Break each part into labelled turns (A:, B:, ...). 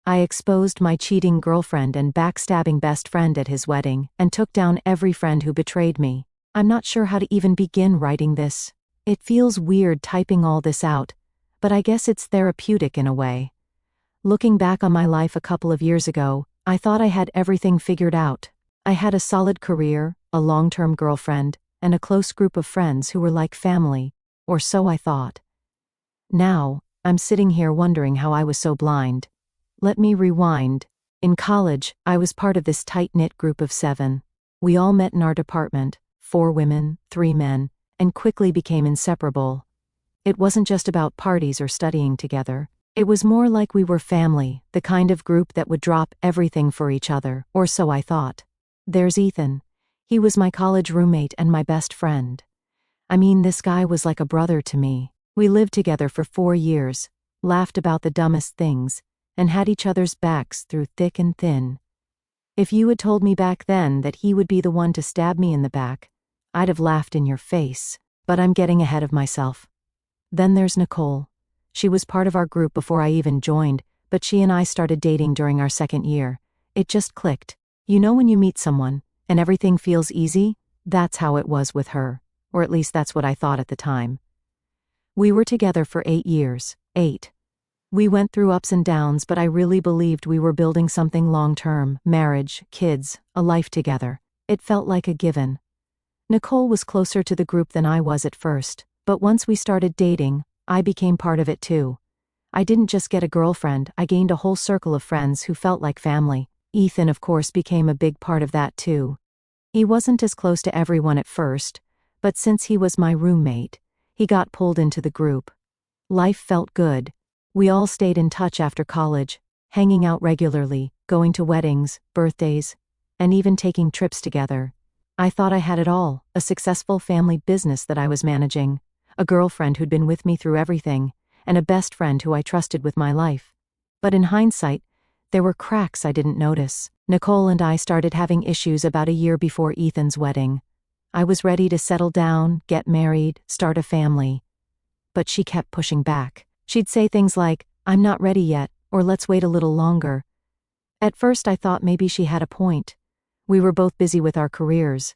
A: I exposed my cheating girlfriend and backstabbing best friend at his wedding, and took down every friend who betrayed me. I'm not sure how to even begin writing this. It feels weird typing all this out, but I guess it's therapeutic in a way. Looking back on my life a couple of years ago, I thought I had everything figured out. I had a solid career, a long-term girlfriend, and a close group of friends who were like family, or so I thought. Now, I'm sitting here wondering how I was so blind. Let me rewind. In college, I was part of this tight-knit group of 7. We all met in our department, 4 women, 3 men, and quickly became inseparable. It wasn't just about parties or studying together. It was more like we were family, the kind of group that would drop everything for each other, or so I thought. There's Ethan. He was my college roommate and my best friend. I mean, this guy was like a brother to me. We lived together for 4 years, laughed about the dumbest things, and had each other's backs through thick and thin. If you had told me back then that he would be the one to stab me in the back, I'd have laughed in your face, but I'm getting ahead of myself. Then there's Nicole. She was part of our group before I even joined, but she and I started dating during our 2nd year. It just clicked. You know when you meet someone, and everything feels easy? That's how it was with her, or at least that's what I thought at the time. We were together for 8 years. 8. We went through ups and downs, but I really believed we were building something long-term: marriage, kids, a life together. It felt like a given. Nicole was closer to the group than I was at first, but once we started dating, I became part of it too. I didn't just get a girlfriend, I gained a whole circle of friends who felt like family. Ethan, of course, became a big part of that too. He wasn't as close to everyone at first, but since he was my roommate, he got pulled into the group. Life felt good. We all stayed in touch after college, hanging out regularly, going to weddings, birthdays, and even taking trips together. I thought I had it all: a successful family business that I was managing, a girlfriend who'd been with me through everything, and a best friend who I trusted with my life. But in hindsight, there were cracks I didn't notice. Nicole and I started having issues about a year before Ethan's wedding. I was ready to settle down, get married, start a family. But she kept pushing back. She'd say things like, "I'm not ready yet," or "let's wait a little longer." At first I thought maybe she had a point. We were both busy with our careers.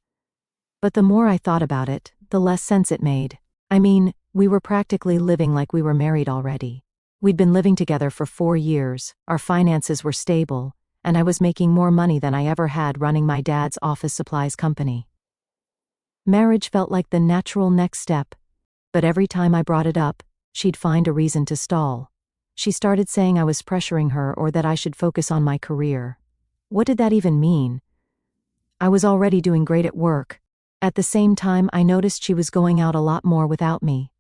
A: But the more I thought about it, the less sense it made. I mean, we were practically living like we were married already. We'd been living together for 4 years, our finances were stable, and I was making more money than I ever had running my dad's office supplies company. Marriage felt like the natural next step, but every time I brought it up, she'd find a reason to stall. She started saying I was pressuring her or that I should focus on my career. What did that even mean? I was already doing great at work. At the same time, I noticed she was going out a lot more without me.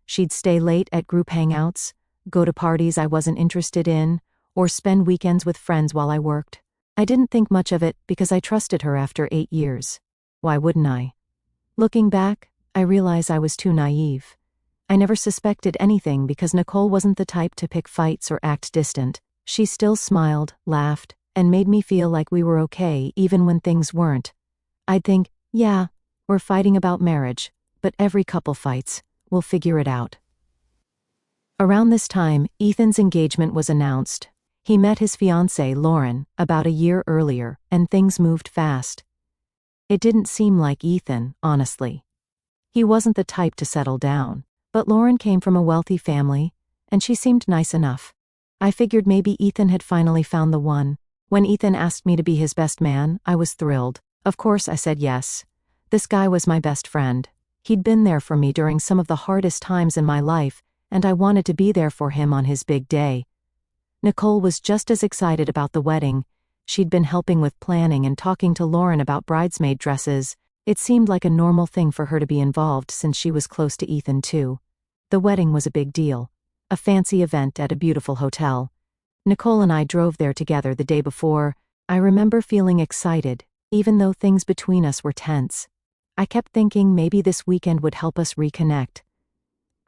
A: She'd stay late at group hangouts, go to parties I wasn't interested in, or spend weekends with friends while I worked. I didn't think much of it because I trusted her after 8 years. Why wouldn't I? Looking back, I realize I was too naive. I never suspected anything because Nicole wasn't the type to pick fights or act distant. She still smiled, laughed, and made me feel like we were okay even when things weren't. I'd think, yeah, we're fighting about marriage, but every couple fights. We'll figure it out. Around this time, Ethan's engagement was announced. He met his fiancée, Lauren, about a year earlier, and things moved fast. It didn't seem like Ethan, honestly. He wasn't the type to settle down, but Lauren came from a wealthy family, and she seemed nice enough. I figured maybe Ethan had finally found the one. When Ethan asked me to be his best man, I was thrilled. Of course I said yes. This guy was my best friend. He'd been there for me during some of the hardest times in my life, and I wanted to be there for him on his big day. Nicole was just as excited about the wedding. She'd been helping with planning and talking to Lauren about bridesmaid dresses. It seemed like a normal thing for her to be involved since she was close to Ethan too. The wedding was a big deal. A fancy event at a beautiful hotel. Nicole and I drove there together the day before. I remember feeling excited, even though things between us were tense. I kept thinking maybe this weekend would help us reconnect.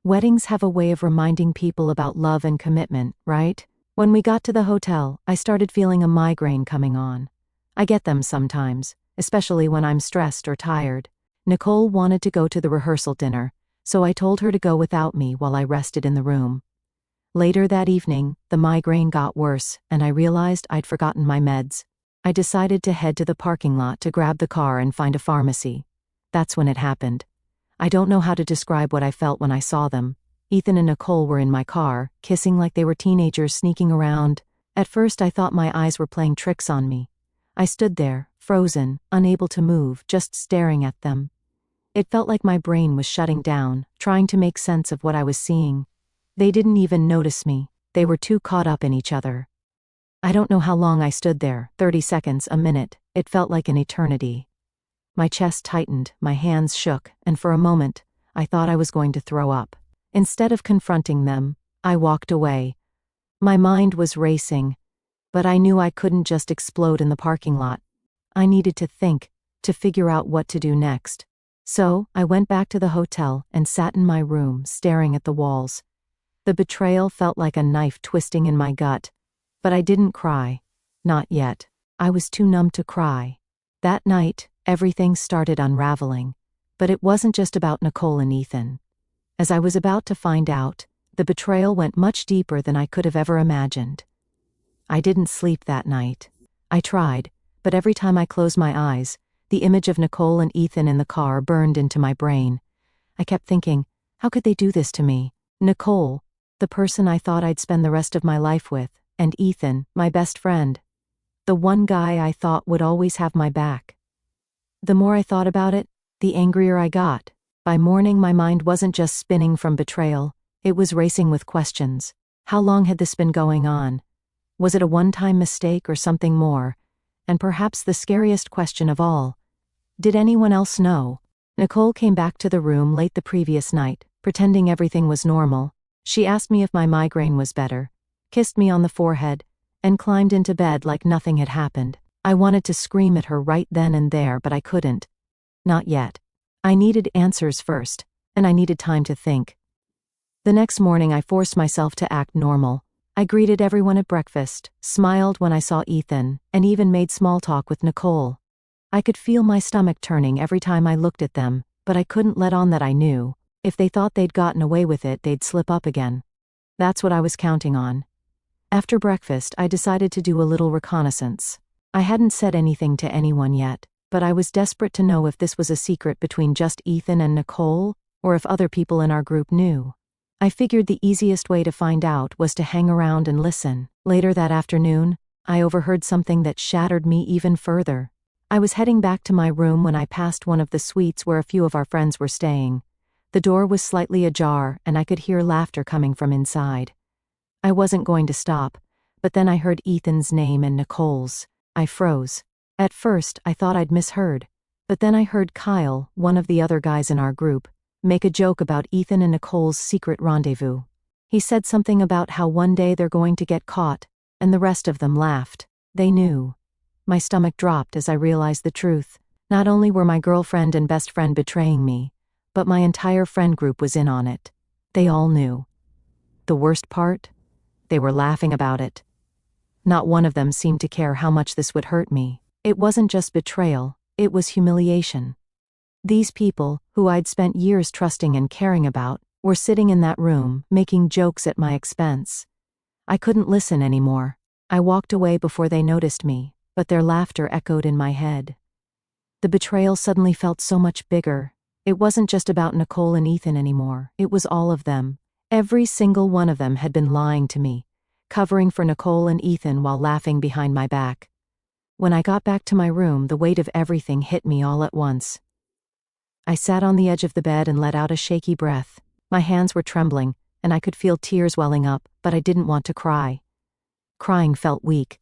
A: Weddings have a way of reminding people about love and commitment, right? When we got to the hotel, I started feeling a migraine coming on. I get them sometimes, especially when I'm stressed or tired. Nicole wanted to go to the rehearsal dinner, so I told her to go without me while I rested in the room. Later that evening, the migraine got worse, and I realized I'd forgotten my meds. I decided to head to the parking lot to grab the car and find a pharmacy. That's when it happened. I don't know how to describe what I felt when I saw them. Ethan and Nicole were in my car, kissing like they were teenagers sneaking around. At first I thought my eyes were playing tricks on me. I stood there, frozen, unable to move, just staring at them. It felt like my brain was shutting down, trying to make sense of what I was seeing. They didn't even notice me. They were too caught up in each other. I don't know how long I stood there, 30 seconds, a minute. It felt like an eternity. My chest tightened, my hands shook, and for a moment, I thought I was going to throw up. Instead of confronting them, I walked away. My mind was racing, but I knew I couldn't just explode in the parking lot. I needed to think, to figure out what to do next. So, I went back to the hotel and sat in my room, staring at the walls. The betrayal felt like a knife twisting in my gut. But I didn't cry. Not yet. I was too numb to cry. That night, everything started unraveling. But it wasn't just about Nicole and Ethan. As I was about to find out, the betrayal went much deeper than I could have ever imagined. I didn't sleep that night. I tried, but every time I closed my eyes, the image of Nicole and Ethan in the car burned into my brain. I kept thinking, how could they do this to me? Nicole, the person I thought I'd spend the rest of my life with, and Ethan, my best friend. The one guy I thought would always have my back. The more I thought about it, the angrier I got. By morning my mind wasn't just spinning from betrayal, it was racing with questions. How long had this been going on? Was it a one-time mistake or something more? And perhaps the scariest question of all, did anyone else know? Nicole came back to the room late the previous night, pretending everything was normal. She asked me if my migraine was better, kissed me on the forehead, and climbed into bed like nothing had happened. I wanted to scream at her right then and there, but I couldn't. Not yet. I needed answers first, and I needed time to think. The next morning I forced myself to act normal. I greeted everyone at breakfast, smiled when I saw Ethan, and even made small talk with Nicole. I could feel my stomach turning every time I looked at them, but I couldn't let on that I knew. If they thought they'd gotten away with it, they'd slip up again. That's what I was counting on. After breakfast, I decided to do a little reconnaissance. I hadn't said anything to anyone yet, but I was desperate to know if this was a secret between just Ethan and Nicole, or if other people in our group knew. I figured the easiest way to find out was to hang around and listen. Later that afternoon, I overheard something that shattered me even further. I was heading back to my room when I passed one of the suites where a few of our friends were staying. The door was slightly ajar, and I could hear laughter coming from inside. I wasn't going to stop, but then I heard Ethan's name and Nicole's. I froze. At first, I thought I'd misheard, but then I heard Kyle, one of the other guys in our group, make a joke about Ethan and Nicole's secret rendezvous. He said something about how one day they're going to get caught, and the rest of them laughed. They knew. My stomach dropped as I realized the truth. Not only were my girlfriend and best friend betraying me, but my entire friend group was in on it. They all knew. The worst part? They were laughing about it. Not one of them seemed to care how much this would hurt me. It wasn't just betrayal, it was humiliation. These people, who I'd spent years trusting and caring about, were sitting in that room, making jokes at my expense. I couldn't listen anymore. I walked away before they noticed me, but their laughter echoed in my head. The betrayal suddenly felt so much bigger. It wasn't just about Nicole and Ethan anymore, it was all of them. Every single one of them had been lying to me, covering for Nicole and Ethan while laughing behind my back. When I got back to my room, the weight of everything hit me all at once. I sat on the edge of the bed and let out a shaky breath. My hands were trembling, and I could feel tears welling up, but I didn't want to cry. Crying felt weak.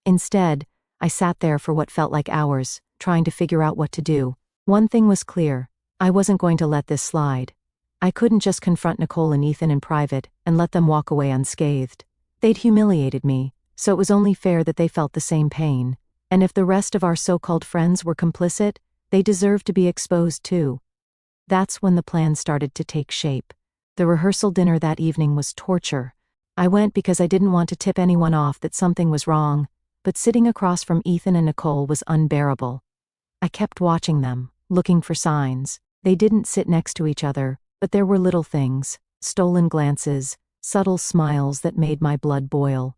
A: Instead, I sat there for what felt like hours, trying to figure out what to do. One thing was clear. I wasn't going to let this slide. I couldn't just confront Nicole and Ethan in private and let them walk away unscathed. They'd humiliated me, so it was only fair that they felt the same pain. And if the rest of our so-called friends were complicit, they deserved to be exposed too. That's when the plan started to take shape. The rehearsal dinner that evening was torture. I went because I didn't want to tip anyone off that something was wrong, but sitting across from Ethan and Nicole was unbearable. I kept watching them, looking for signs. They didn't sit next to each other, but there were little things, stolen glances, subtle smiles that made my blood boil.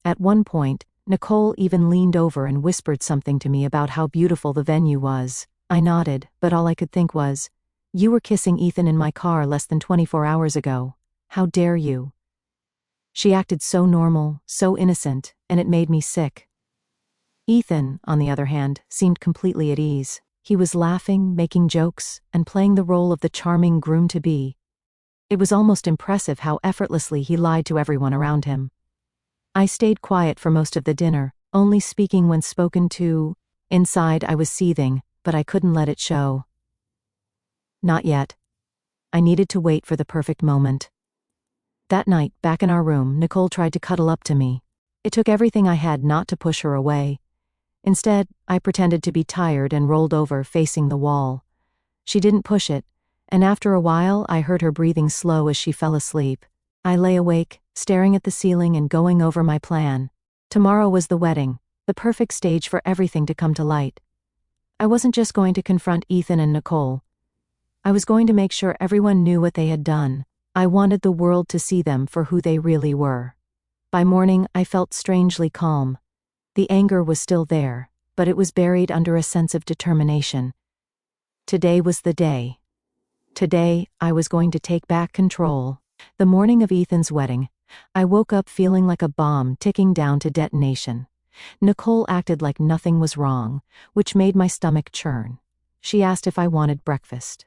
A: At one point, Nicole even leaned over and whispered something to me about how beautiful the venue was. I nodded, but all I could think was, "You were kissing Ethan in my car less than 24 hours ago. How dare you?" She acted so normal, so innocent, and it made me sick. Ethan, on the other hand, seemed completely at ease. He was laughing, making jokes, and playing the role of the charming groom-to-be. It was almost impressive how effortlessly he lied to everyone around him. I stayed quiet for most of the dinner, only speaking when spoken to. Inside, I was seething, but I couldn't let it show. Not yet. I needed to wait for the perfect moment. That night, back in our room, Nicole tried to cuddle up to me. It took everything I had not to push her away. Instead, I pretended to be tired and rolled over, facing the wall. She didn't push it, and after a while, I heard her breathing slow as she fell asleep. I lay awake, staring at the ceiling and going over my plan. Tomorrow was the wedding, the perfect stage for everything to come to light. I wasn't just going to confront Ethan and Nicole. I was going to make sure everyone knew what they had done. I wanted the world to see them for who they really were. By morning, I felt strangely calm. The anger was still there, but it was buried under a sense of determination. Today was the day. Today, I was going to take back control. The morning of Ethan's wedding, I woke up feeling like a bomb ticking down to detonation. Nicole acted like nothing was wrong, which made my stomach churn. She asked if I wanted breakfast.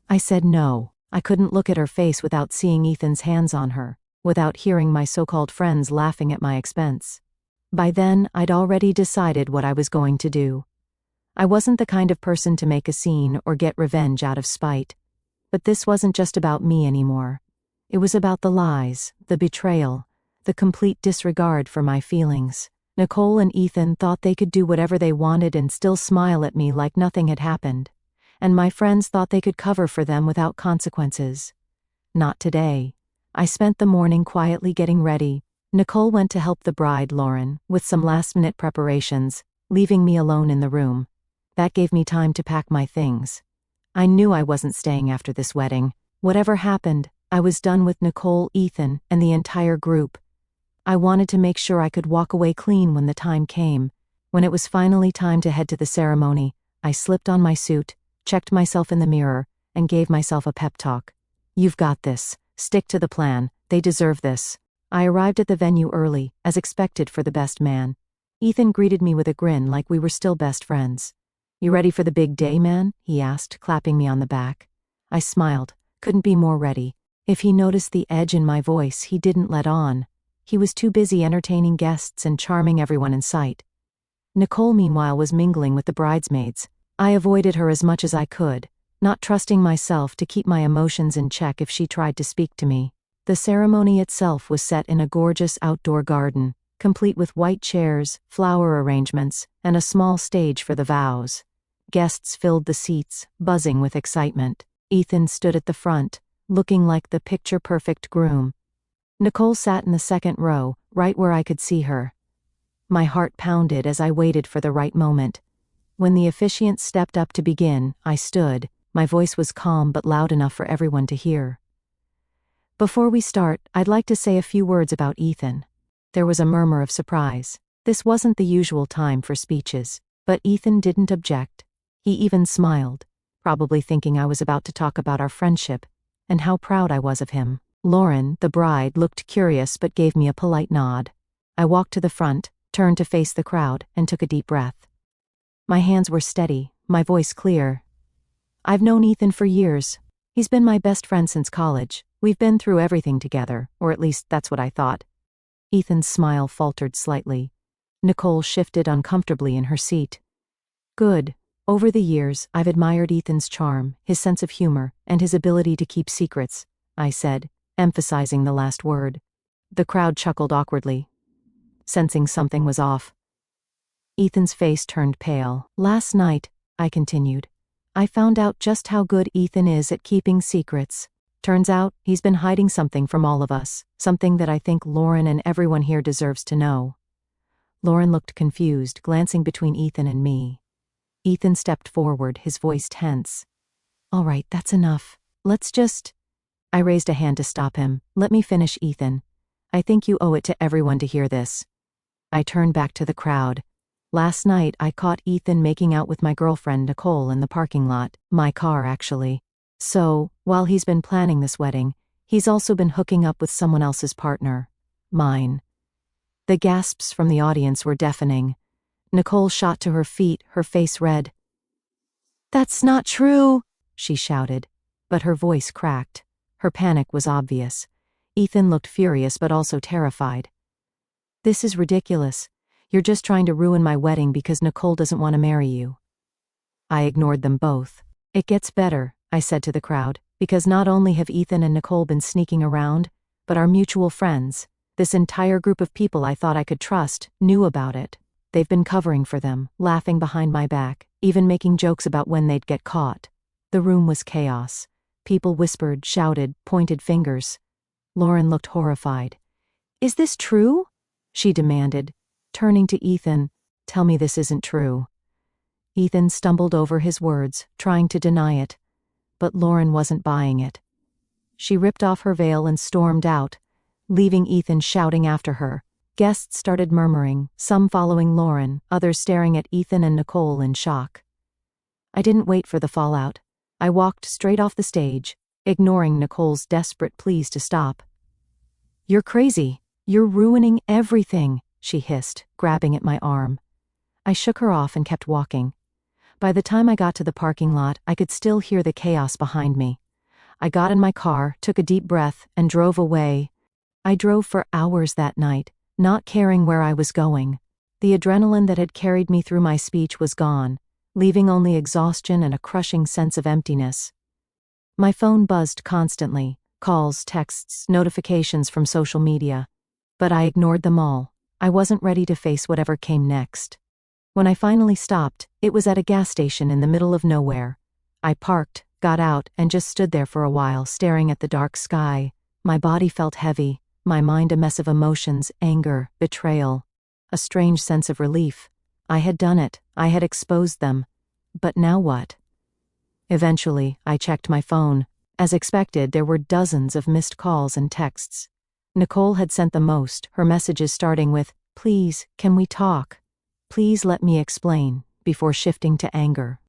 A: I said no. I couldn't look at her face without seeing Ethan's hands on her, without hearing my so-called friends laughing at my expense. By then, I'd already decided what I was going to do. I wasn't the kind of person to make a scene or get revenge out of spite. But this wasn't just about me anymore. It was about the lies, the betrayal, the complete disregard for my feelings. Nicole and Ethan thought they could do whatever they wanted and still smile at me like nothing had happened. And my friends thought they could cover for them without consequences. Not today. I spent the morning quietly getting ready. Nicole went to help the bride, Lauren, with some last-minute preparations, leaving me alone in the room. That gave me time to pack my things. I knew I wasn't staying after this wedding. Whatever happened, I was done with Nicole, Ethan, and the entire group. I wanted to make sure I could walk away clean when the time came. When it was finally time to head to the ceremony, I slipped on my suit, checked myself in the mirror, and gave myself a pep talk. "You've got this. Stick to the plan. They deserve this." I arrived at the venue early, as expected for the best man. Ethan greeted me with a grin like we were still best friends. "You ready for the big day, man?" he asked, clapping me on the back. I smiled. Couldn't be more ready. If he noticed the edge in my voice, he didn't let on. He was too busy entertaining guests and charming everyone in sight. Nicole, meanwhile, was mingling with the bridesmaids. I avoided her as much as I could, not trusting myself to keep my emotions in check if she tried to speak to me. The ceremony itself was set in a gorgeous outdoor garden, complete with white chairs, flower arrangements, and a small stage for the vows. Guests filled the seats, buzzing with excitement. Ethan stood at the front, looking like the picture-perfect groom. Nicole sat in the second row, right where I could see her. My heart pounded as I waited for the right moment. When the officiant stepped up to begin, I stood. My voice was calm but loud enough for everyone to hear. "Before we start, I'd like to say a few words about Ethan." There was a murmur of surprise. This wasn't the usual time for speeches, but Ethan didn't object. He even smiled, probably thinking I was about to talk about our friendship and how proud I was of him. Lauren, the bride, looked curious but gave me a polite nod. I walked to the front, turned to face the crowd, and took a deep breath. My hands were steady, my voice clear. "I've known Ethan for years. He's been my best friend since college. We've been through everything together, or at least that's what I thought." Ethan's smile faltered slightly. Nicole shifted uncomfortably in her seat. "Good. Over the years, I've admired Ethan's charm, his sense of humor, and his ability to keep secrets," I said, emphasizing the last word. The crowd chuckled awkwardly, sensing something was off. Ethan's face turned pale. "Last night," I continued, "I found out just how good Ethan is at keeping secrets. Turns out, he's been hiding something from all of us, something that I think Lauren and everyone here deserves to know." Lauren looked confused, glancing between Ethan and me. Ethan stepped forward, his voice tense. "All right, that's enough. Let's just..." I raised a hand to stop him. Let me finish, Ethan. I think you owe it to everyone to hear this. I turned back to the crowd. Last night I caught Ethan making out with my girlfriend Nicole in the parking lot, my car actually. So, while he's been planning this wedding, he's also been hooking up with someone else's partner. Mine. The gasps from the audience were deafening. Nicole shot to her feet, her face red. "That's not true," she shouted, but her voice cracked. Her panic was obvious. Ethan looked furious but also terrified. "This is ridiculous. You're just trying to ruin my wedding because Nicole doesn't want to marry you." I ignored them both. "It gets better," I said to the crowd, "because not only have Ethan and Nicole been sneaking around, but our mutual friends, this entire group of people I thought I could trust, knew about it. They've been covering for them, laughing behind my back, even making jokes about when they'd get caught." The room was chaos. People whispered, shouted, pointed fingers. Lauren looked horrified. "Is this true?" she demanded, turning to Ethan. "Tell me this isn't true." Ethan stumbled over his words, trying to deny it. But Lauren wasn't buying it. She ripped off her veil and stormed out, leaving Ethan shouting after her. Guests started murmuring, some following Lauren, others staring at Ethan and Nicole in shock. I didn't wait for the fallout. I walked straight off the stage, ignoring Nicole's desperate pleas to stop. "You're crazy. You're ruining everything," she hissed, grabbing at my arm. I shook her off and kept walking. By the time I got to the parking lot, I could still hear the chaos behind me. I got in my car, took a deep breath, and drove away. I drove for hours that night, not caring where I was going. The adrenaline that had carried me through my speech was gone, leaving only exhaustion and a crushing sense of emptiness. My phone buzzed constantly, calls, texts, notifications from social media. But I ignored them all. I wasn't ready to face whatever came next. When I finally stopped, it was at a gas station in the middle of nowhere. I parked, got out, and just stood there for a while, staring at the dark sky. My body felt heavy, my mind a mess of emotions, anger, betrayal. A strange sense of relief. I had done it. I had exposed them. But now what? Eventually, I checked my phone. As expected, there were dozens of missed calls and texts. Nicole had sent the most, her messages starting with, "Please, can we talk? Please let me explain," before shifting to anger.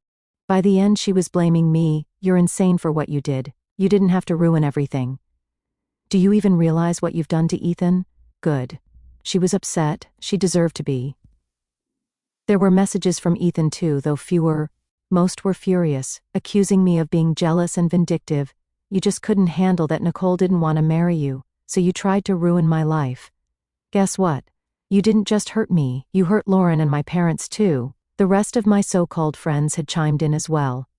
A: By the end, she was blaming me. "You're insane for what you did. You didn't have to ruin everything. Do you even realize what you've done to Ethan?" Good. She was upset. She deserved to be. There were messages from Ethan too, though fewer. Most were furious, accusing me of being jealous and vindictive. "You just couldn't handle that Nicole didn't want to marry you, so you tried to ruin my life. Guess what? You didn't just hurt me, you hurt Lauren and my parents too." The rest of my so-called friends had chimed in as well.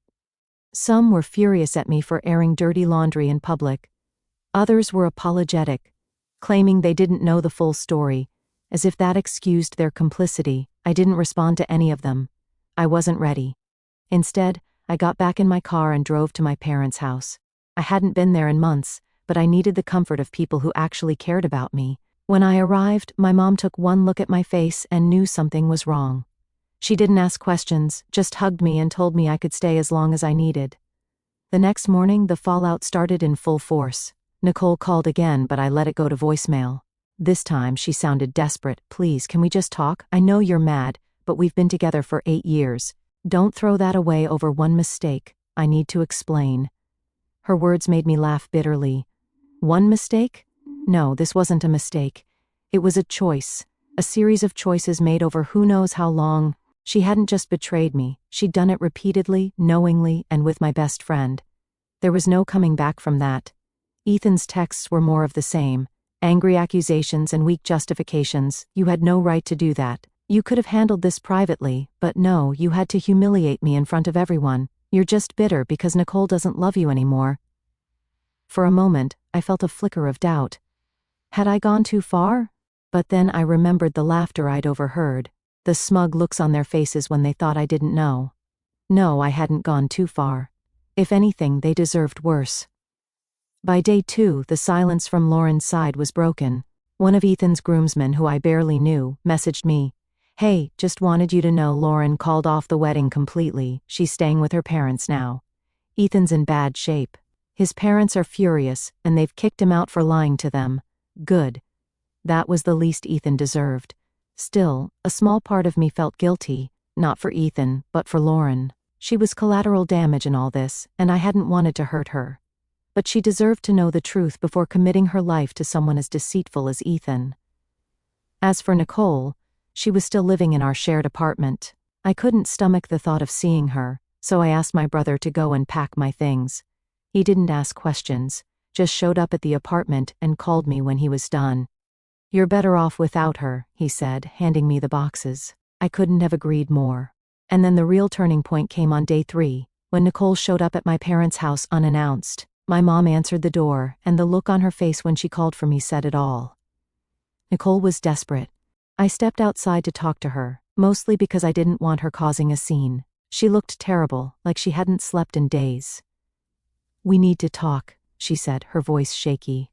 A: Some were furious at me for airing dirty laundry in public. Others were apologetic, claiming they didn't know the full story, as if that excused their complicity. I didn't respond to any of them. I wasn't ready. Instead, I got back in my car and drove to my parents' house. I hadn't been there in months, but I needed the comfort of people who actually cared about me. When I arrived, my mom took one look at my face and knew something was wrong. She didn't ask questions, just hugged me and told me I could stay as long as I needed. The next morning, the fallout started in full force. Nicole called again, but I let it go to voicemail. This time, she sounded desperate. "Please, can we just talk? I know you're mad, but we've been together for 8 years. Don't throw that away over one mistake. I need to explain." Her words made me laugh bitterly. One mistake? No, this wasn't a mistake. It was a choice. A series of choices made over who knows how long. She hadn't just betrayed me. She'd done it repeatedly, knowingly, and with my best friend. There was no coming back from that. Ethan's texts were more of the same. Angry accusations and weak justifications. "You had no right to do that. You could have handled this privately, but no, you had to humiliate me in front of everyone. You're just bitter because Nicole doesn't love you anymore." For a moment, I felt a flicker of doubt. Had I gone too far? But then I remembered the laughter I'd overheard, the smug looks on their faces when they thought I didn't know. No, I hadn't gone too far. If anything, they deserved worse. By day 2, the silence from Lauren's side was broken. One of Ethan's groomsmen, who I barely knew, messaged me, "Hey, just wanted you to know Lauren called off the wedding completely. She's staying with her parents now. Ethan's in bad shape." His parents are furious, and they've kicked him out for lying to them. Good. That was the least Ethan deserved. Still, a small part of me felt guilty, not for Ethan, but for Lauren. She was collateral damage in all this, and I hadn't wanted to hurt her. But she deserved to know the truth before committing her life to someone as deceitful as Ethan. As for Nicole, she was still living in our shared apartment. I couldn't stomach the thought of seeing her, so I asked my brother to go and pack my things. He didn't ask questions, just showed up at the apartment and called me when he was done. "You're better off without her," he said, handing me the boxes. I couldn't have agreed more. And then the real turning point came on day 3, when Nicole showed up at my parents' house unannounced. My mom answered the door, and the look on her face when she called for me said it all. Nicole was desperate. I stepped outside to talk to her, mostly because I didn't want her causing a scene. She looked terrible, like she hadn't slept in days. "We need to talk," she said, her voice shaky.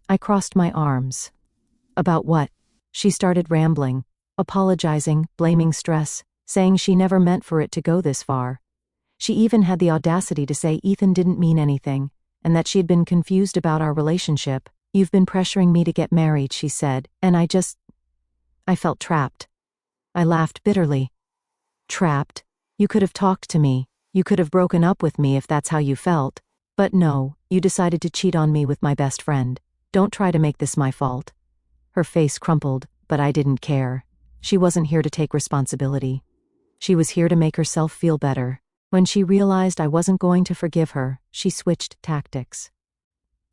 A: I crossed my arms. "About what?" She started rambling, apologizing, blaming stress, saying she never meant for it to go this far. She even had the audacity to say Ethan didn't mean anything, and that she had been confused about our relationship. "You've been pressuring me to get married," she said, and I felt trapped. I laughed bitterly. "Trapped? You could have talked to me. You could have broken up with me if that's how you felt. But no, you decided to cheat on me with my best friend. Don't try to make this my fault." Her face crumpled, but I didn't care. She wasn't here to take responsibility. She was here to make herself feel better. When she realized I wasn't going to forgive her, she switched tactics.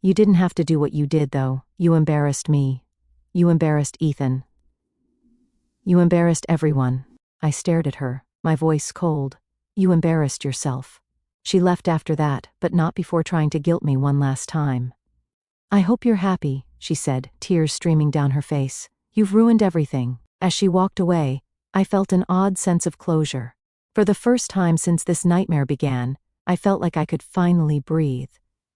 A: "You didn't have to do what you did, though. You embarrassed me. You embarrassed Ethan. You embarrassed everyone." I stared at her, my voice cold. "You embarrassed yourself." She left after that, but not before trying to guilt me one last time. "I hope you're happy," she said, tears streaming down her face. "You've ruined everything." As she walked away, I felt an odd sense of closure. For the first time since this nightmare began, I felt like I could finally breathe.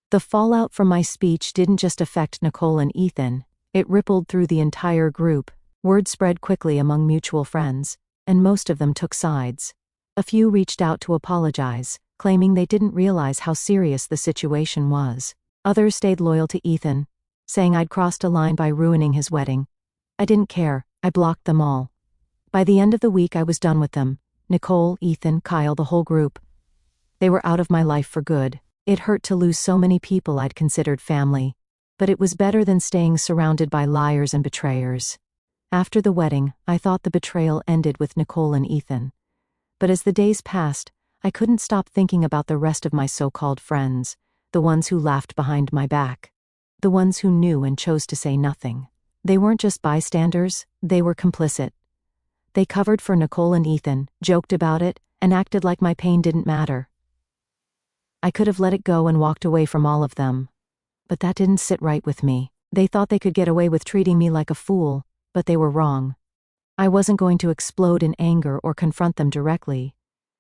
A: The fallout from my speech didn't just affect Nicole and Ethan, it rippled through the entire group. Word spread quickly among mutual friends, and most of them took sides. A few reached out to apologize, claiming they didn't realize how serious the situation was. Others stayed loyal to Ethan, saying I'd crossed a line by ruining his wedding. I didn't care, I blocked them all. By the end of the week I was done with them. Nicole, Ethan, Kyle, the whole group. They were out of my life for good. It hurt to lose so many people I'd considered family, but it was better than staying surrounded by liars and betrayers. After the wedding, I thought the betrayal ended with Nicole and Ethan. But as the days passed, I couldn't stop thinking about the rest of my so-called friends, the ones who laughed behind my back, the ones who knew and chose to say nothing. They weren't just bystanders, they were complicit. They covered for Nicole and Ethan, joked about it, and acted like my pain didn't matter. I could have let it go and walked away from all of them. But that didn't sit right with me. They thought they could get away with treating me like a fool, but they were wrong. I wasn't going to explode in anger or confront them directly.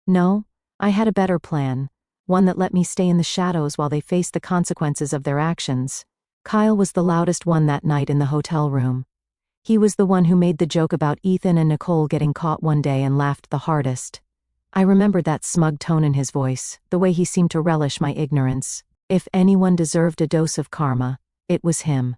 A: No, I had a better plan, one that let me stay in the shadows while they faced the consequences of their actions. Kyle was the loudest one that night in the hotel room. He was the one who made the joke about Ethan and Nicole getting caught one day and laughed the hardest. I remembered that smug tone in his voice, the way he seemed to relish my ignorance. If anyone deserved a dose of karma, it was him.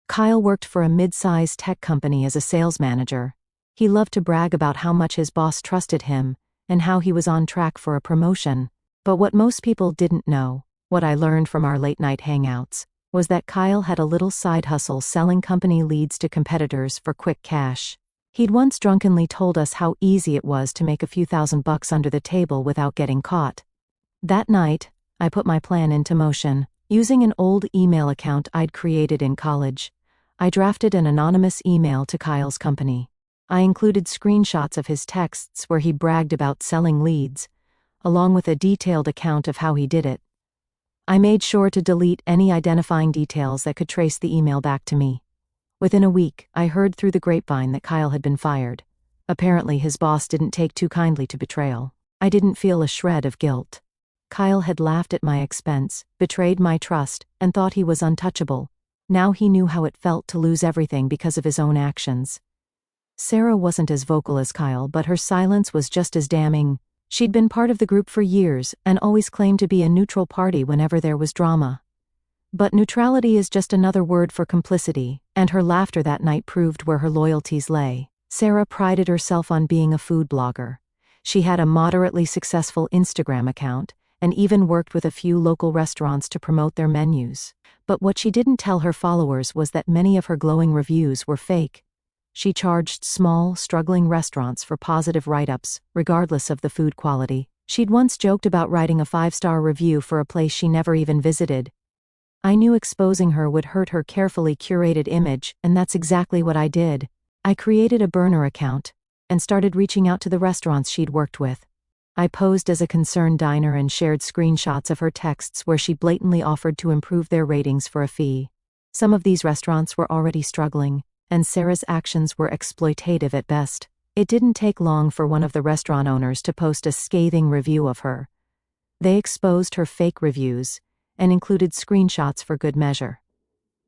A: Kyle worked for a mid-sized tech company as a sales manager. He loved to brag about how much his boss trusted him, and how he was on track for a promotion. But what most people didn't know, what I learned from our late-night hangouts, was that Kyle had a little side hustle selling company leads to competitors for quick cash. He'd once drunkenly told us how easy it was to make a few $1,000s under the table without getting caught. That night, I put my plan into motion. Using an old email account I'd created in college, I drafted an anonymous email to Kyle's company. I included screenshots of his texts where he bragged about selling leads, along with a detailed account of how he did it. I made sure to delete any identifying details that could trace the email back to me. Within a week, I heard through the grapevine that Kyle had been fired. Apparently his boss didn't take too kindly to betrayal. I didn't feel a shred of guilt. Kyle had laughed at my expense, betrayed my trust, and thought he was untouchable. Now he knew how it felt to lose everything because of his own actions. Sarah wasn't as vocal as Kyle, but her silence was just as damning. She'd been part of the group for years and always claimed to be a neutral party whenever there was drama. But neutrality is just another word for complicity, and her laughter that night proved where her loyalties lay. Sarah prided herself on being a food blogger. She had a moderately successful Instagram account, and even worked with a few local restaurants to promote their menus. But what she didn't tell her followers was that many of her glowing reviews were fake. She charged small, struggling restaurants for positive write-ups, regardless of the food quality. She'd once joked about writing a 5-star review for a place she never even visited. I knew exposing her would hurt her carefully curated image, and that's exactly what I did. I created a burner account and started reaching out to the restaurants she'd worked with. I posed as a concerned diner and shared screenshots of her texts where she blatantly offered to improve their ratings for a fee. Some of these restaurants were already struggling, and Sarah's actions were exploitative at best. It didn't take long for one of the restaurant owners to post a scathing review of her. They exposed her fake reviews and included screenshots for good measure.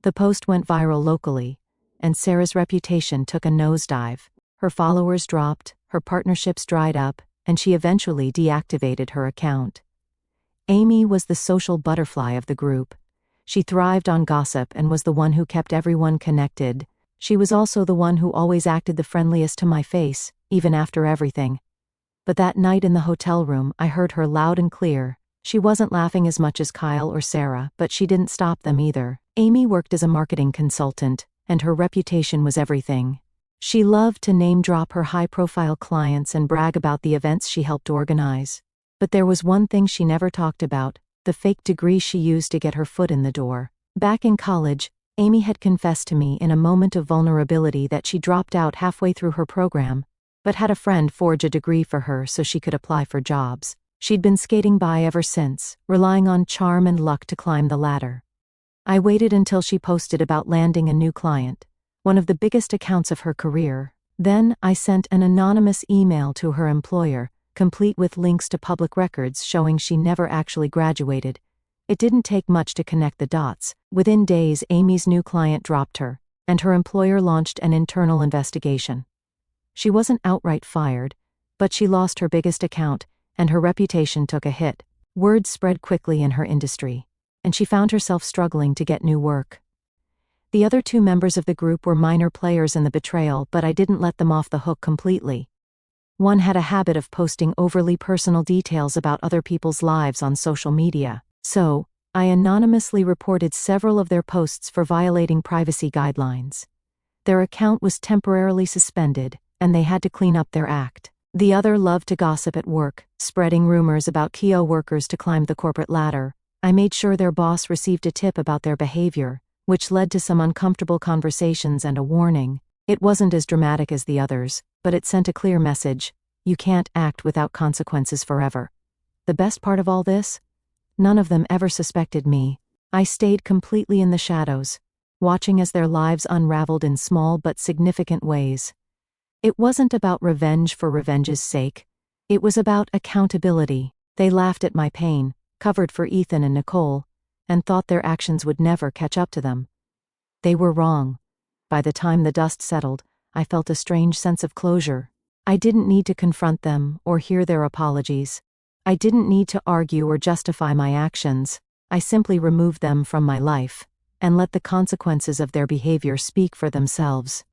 A: The post went viral locally, and Sarah's reputation took a nosedive. Her followers dropped, her partnerships dried up, and she eventually deactivated her account. Amy was the social butterfly of the group. She thrived on gossip and was the one who kept everyone connected. She was also the one who always acted the friendliest to my face, even after everything. But that night in the hotel room, I heard her loud and clear. She wasn't laughing as much as Kyle or Sarah, but she didn't stop them either. Amy worked as a marketing consultant, and her reputation was everything. She loved to name-drop her high-profile clients and brag about the events she helped organize. But there was one thing she never talked about: the fake degree she used to get her foot in the door. Back in college, Amy had confessed to me in a moment of vulnerability that she dropped out halfway through her program, but had a friend forge a degree for her so she could apply for jobs. She'd been skating by ever since, relying on charm and luck to climb the ladder. I waited until she posted about landing a new client, one of the biggest accounts of her career. Then I sent an anonymous email to her employer, complete with links to public records showing she never actually graduated. It didn't take much to connect the dots. Within days, Amy's new client dropped her, and her employer launched an internal investigation. She wasn't outright fired, but she lost her biggest account, and her reputation took a hit. Word spread quickly in her industry, and she found herself struggling to get new work. The other 2 members of the group were minor players in the betrayal, but I didn't let them off the hook completely. One had a habit of posting overly personal details about other people's lives on social media, so I anonymously reported several of their posts for violating privacy guidelines. Their account was temporarily suspended, and they had to clean up their act. The other loved to gossip at work, spreading rumors about Kio workers to climb the corporate ladder. I made sure their boss received a tip about their behavior, which led to some uncomfortable conversations and a warning. It wasn't as dramatic as the others, but it sent a clear message: you can't act without consequences forever. The best part of all this? None of them ever suspected me. I stayed completely in the shadows, watching as their lives unraveled in small but significant ways. It wasn't about revenge for revenge's sake. It was about accountability. They laughed at my pain, covered for Ethan and Nicole, and thought their actions would never catch up to them. They were wrong. By the time the dust settled, I felt a strange sense of closure. I didn't need to confront them or hear their apologies. I didn't need to argue or justify my actions. I simply removed them from my life and let the consequences of their behavior speak for themselves.